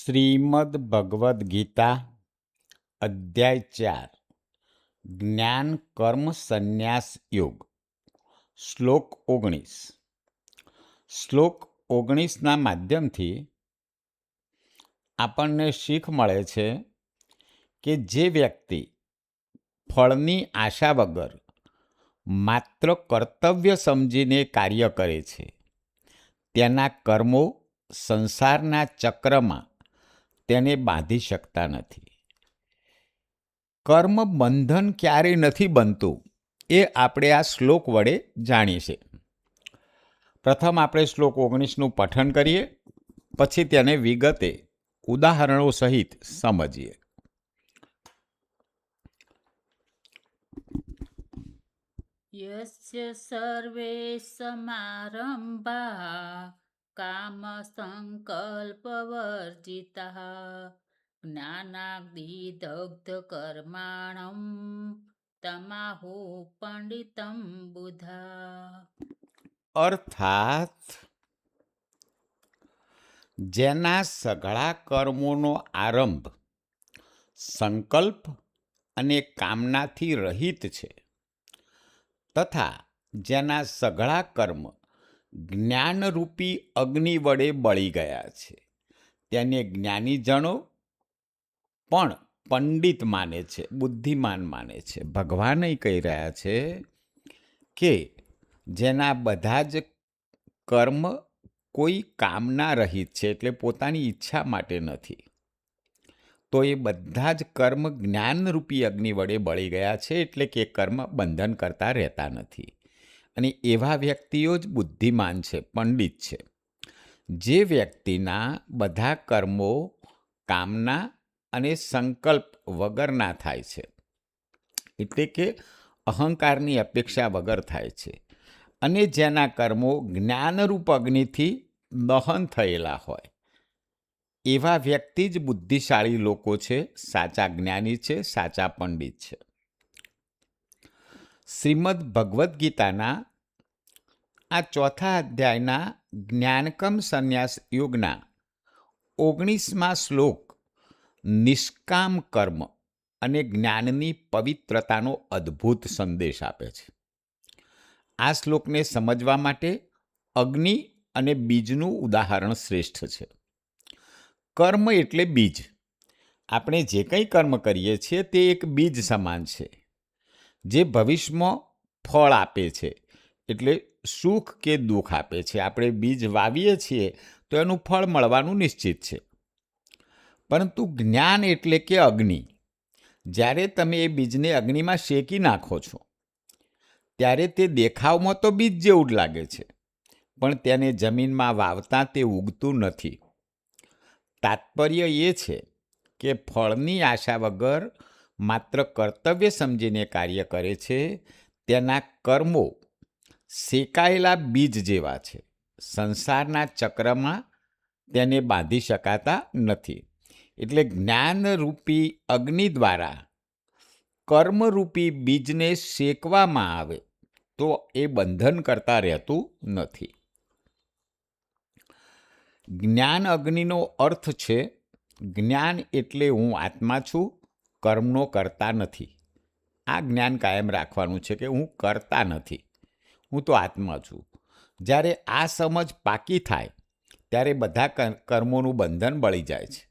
શ્રીમદ ભગવદ્ ગીતા અધ્યાય 4 જ્ઞાન કર્મ સંન્યાસ યોગ શ્લોક 19 શ્લોક 19ના માધ્યમથી આપણને શીખ મળે છે કે જે વ્યક્તિ ફળની આશા વગર માત્ર કર્તવ્ય સમજીને કાર્ય કરે છે તેના કર્મો સંસારના ચક્રમાં તેને બાંધી શકતા નથી. કર્મ બંધન ક્યારે નથી બનતું એ આપણે આ શ્લોક વડે જાણીએ. પ્રથમ આપણે શ્લોક 19નું પઠન કરીએ, પછી તેને વિગતે ઉદાહરણો સહિત સમજીએ. યસ્ય સર્વે સમારંભા કામ સંકલ્પવર્જિતઃ જ્ઞાનાગ્નિદગ્ધ કર્માણમ તમાહુ પંડિતમ બુધા. અર્થાત જેના સઘળા કર્મોનો આરંભ સંકલ્પ અને કામનાથી રહિત છે તથા જેના સઘળા કર્મ જ્ઞાનરૂપી અગ્નિ વડે બળી ગયા છે તેને જ્ઞાનીજનો પણ પંડિત માને છે, બુદ્ધિમાન માને છે. ભગવાન કહી રહ્યા છે કે જેના બધા જ કર્મ કોઈ કામના રહિત છે, એટલે પોતાની ઈચ્છા માટે નથી, તો એ બધા જ કર્મ જ્ઞાનરૂપી અગ્નિ વડે બળી ગયા છે, એટલે કે કર્મ બંધન કરતા રહેતા નથી. અને એવા વ્યક્તિઓ જ બુદ્ધિમાન છે, પંડિત છે. જે વ્યક્તિના બધા કર્મો કામના અને સંકલ્પ વગરના થાય છે, એટલે કે અહંકારની અપેક્ષા વગર થાય છે, અને જેના કર્મો જ્ઞાનરૂપ અગ્નિથી દહન થયેલા હોય, એવા વ્યક્તિ જ બુદ્ધિશાળી લોકો છે, સાચા જ્ઞાની છે, સાચા પંડિત છે. શ્રીમદ ભગવદ્ ગીતાના આ ચોથા અધ્યાયના જ્ઞાનકમ સંન્યાસ યોગના 19મા શ્લોક નિષ્કામ કર્મ અને જ્ઞાનની પવિત્રતાનો અદ્ભુત સંદેશ આપે છે. આ શ્લોકને સમજવા માટે અગ્નિ અને બીજનું ઉદાહરણ શ્રેષ્ઠ છે. કર્મ એટલે બીજ. આપણે જે કંઈ કર્મ કરીએ છીએ તે એક બીજ સમાન છે, જે ભવિષ્યમાં ફળ આપે છે, એટલે સુખ કે દુઃખ આપે છે. આપણે બીજ વાવીએ છીએ તો એનું ફળ મળવાનું નિશ્ચિત છે. પરંતુ જ્ઞાન એટલે કે અગ્નિ. જ્યારે તમે એ બીજને અગ્નિમાં શેકી નાખો છો ત્યારે તે દેખાવમાં તો બીજ જેવું જ લાગે છે, પણ તેને જમીનમાં વાવતા તે ઉગતું નથી. તાત્પર્ય એ છે કે ફળની આશા વગર માત્ર કર્તવ્ય સમજીને કાર્ય કરે છે તેના કર્મો શેકાયેલા બીજ જેવા છે. સંસારના ચક્રમાં તેને બાંધી શકાતા નથી. એટલે જ્ઞાનરૂપી અગ્નિ દ્વારા કર્મરૂપી બીજને શેકવામાં આવે તો એ બંધન કરતા રહેતું નથી. જ્ઞાન અગ્નિનો અર્થ છે જ્ઞાન એટલે હું આત્મા છું, કર્મનો કરતા નથી. આ જ્ઞાન કાયમ રાખવાનું છે કે હું કરતા નથી, હું તો આત્મા છું. જ્યારે આ સમજ પાકી થાય ત્યારે બધા કર્મોનું બંધન બળી જાય છે.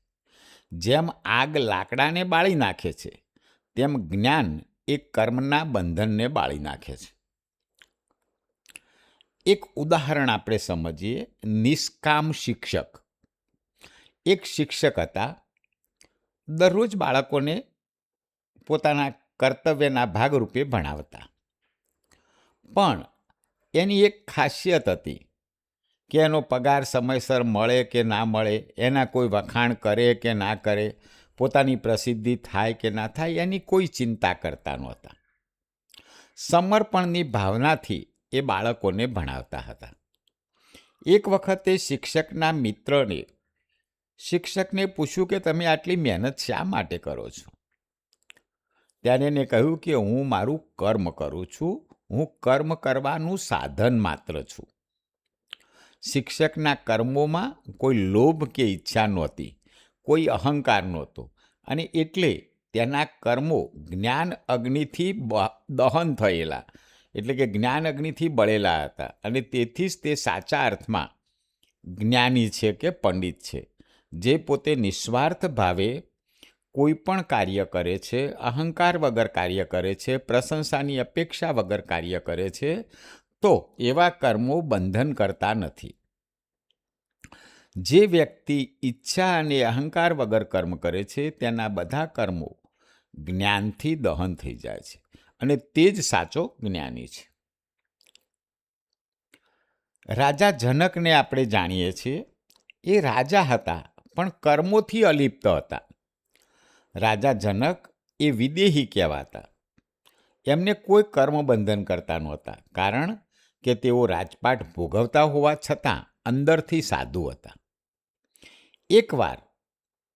જેમ આગ લાકડાને બાળી નાખે છે, તેમ જ્ઞાન એ કર્મના બંધનને બાળી નાખે છે. એક ઉદાહરણ આપણે સમજીએ. નિષ્કામ શિક્ષક. એક શિક્ષક હતા. દરરોજ બાળકોને પોતાના કર્તવ્યના ભાગરૂપે ભણાવતા. પણ એની એક ખાસિયત હતી કે એનો પગાર સમયસર મળે કે ના મળે, એના કોઈ વખાણ કરે કે ના કરે, પોતાની પ્રસિદ્ધિ થાય કે ના થાય, એની કોઈ ચિંતા કરતા નહોતા. સમર્પણની ભાવનાથી એ બાળકોને ભણાવતા હતા. એક વખતે શિક્ષકના મિત્રને શિક્ષકને પૂછ્યું કે તમે આટલી મહેનત શા માટે કરો છો? ત્યારે એને કહ્યું કે હું મારું કર્મ કરું છું, હું કર્મ કરવાનું સાધન માત્ર છું. શિક્ષકના કર્મોમાં કોઈ લોભ કે ઈચ્છા નહોતી, કોઈ અહંકાર નહોતો અને એટલે તેના કર્મો જ્ઞાન અગ્નિથી દહન થયેલા, એટલે કે જ્ઞાન અગ્નિથી બળેલા હતા અને તેથી જ તે સાચા અર્થમાં જ્ઞાની છે કે પંડિત છે, જે પોતે નિસ્વાર્થ ભાવે કોઈ પણ કાર્ય કરે છે, અહંકાર વગર કાર્ય કરે છે, પ્રશંસાની અપેક્ષા વગર કાર્ય કરે છે, તો એવા કર્મો બંધન કરતા નથી. જે વ્યક્તિ ઈચ્છા અને અહંકાર વગર કર્મ કરે છે તેના બધા કર્મો જ્ઞાનથી દહન થઈ જાય છે અને તે જ સાચો જ્ઞાની છે. રાજા જનકને આપણે જાણીએ છીએ. એ રાજા હતા પણ કર્મોથી અલિપ્ત હતા. રાજા જનક એ વિદેહી કહેવાતા. એમને કોઈ કર્મ બંધન કરતા નહોતા, કારણ કે તેઓ રાજપાટ ભોગવતા હોવા છતાં અંદરથી સાધુ હતા. એકવાર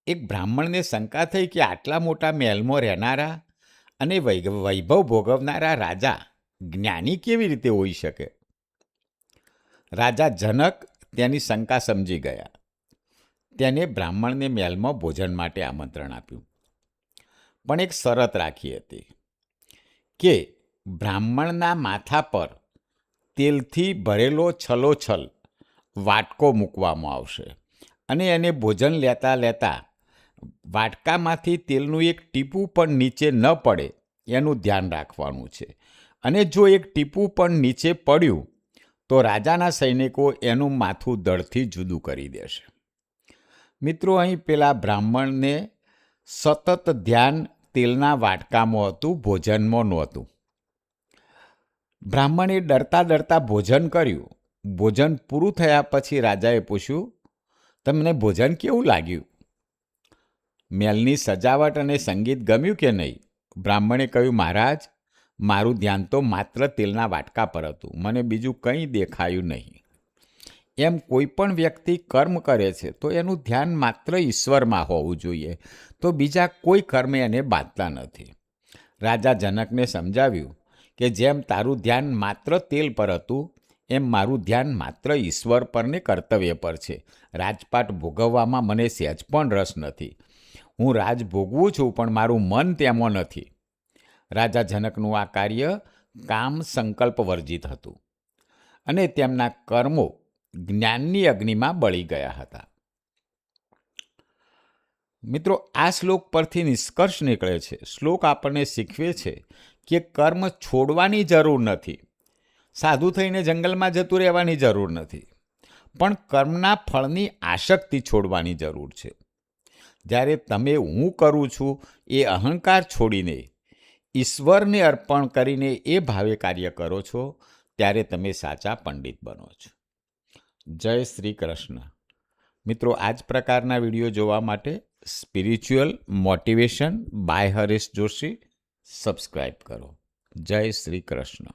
એક બ્રાહ્મણને શંકા થઈ કે આટલા મોટા મહેલમાં રહેનારા અને વૈભવ ભોગવનારા રાજા જ્ઞાની કેવી રીતે હોઈ શકે? રાજા જનક તેની શંકા સમજી ગયા. તેને બ્રાહ્મણને મહેલમાં ભોજન માટે આમંત્રણ આપ્યું, પણ એક શરત રાખી હતી કે બ્રાહ્મણના માથા પર તેલથી ભરેલો છલોછલ વાટકો મૂકવામાં આવશે અને એને ભોજન લેતા લેતા વાટકામાંથી તેલનું એક ટીપું પણ નીચે ન પડે એનું ધ્યાન રાખવાનું છે, અને જો એક ટીપું પણ નીચે પડ્યું તો રાજાના સૈનિકો એનું માથું દળથી જુદું કરી દેશે. મિત્રો, અહીં પેલા બ્રાહ્મણને સતત ધ્યાન તેલના વાટકામાં હતું, ભોજનમાં નહોતું. બ્રાહ્મણે ડરતા ડરતા ભોજન કર્યું. ભોજન પૂરું થયા પછી રાજાએ પૂછ્યું, તમને ભોજન કેવું લાગ્યું? મહેલની સજાવટ અને સંગીત ગમ્યું કે નહીં? બ્રાહ્મણે કહ્યું, મહારાજ, મારું ધ્યાન તો માત્ર તેલના વાટકા પર હતું, મને બીજું કંઈ દેખાયું નહીં. એમ કોઈ પણ વ્યક્તિ કર્મ કરે છે તો એનું ધ્યાન માત્ર ઈશ્વરમાં હોવું જોઈએ, તો બીજા કોઈ કર્મ એને બાંધતા નથી. રાજા જનકને સમજાવ્યું કે જેમ તારું ધ્યાન માત્ર તેલ પર હતું, એમ મારું ધ્યાન માત્ર ઈશ્વર પર ને કર્તવ્ય પર છે. રાજપાટ ભોગવવામાં મને સહેજ પણ રસ નથી. હું રાજ ભોગવું છું પણ મારું મન તેમાં નથી. રાજા જનકનું આ કાર્ય કામ સંકલ્પ વર્જિત હતું અને તેમના કર્મો જ્ઞાનની અગ્નિમાં બળી ગયા હતા. મિત્રો, આ શ્લોક પરથી નિષ્કર્ષ નીકળે છે. શ્લોક આપણને શીખવે છે કે કર્મ છોડવાની જરૂર નથી, સાધુ થઈને જંગલમાં જતું રહેવાની જરૂર નથી, પણ કર્મના ફળની આસક્તિ છોડવાની જરૂર છે. જ્યારે તમે હું કરું છું એ અહંકાર છોડીને ઈશ્વરને અર્પણ કરીને એ ભાવે કાર્ય કરો છો, ત્યારે તમે સાચા પંડિત બનો છો. જય શ્રી કૃષ્ણ. મિત્રો, આ જ પ્રકારના વિડીયો જોવા માટે spiritual motivation by Haresh Joshi subscribe કરો. જય શ્રી કૃષ્ણ.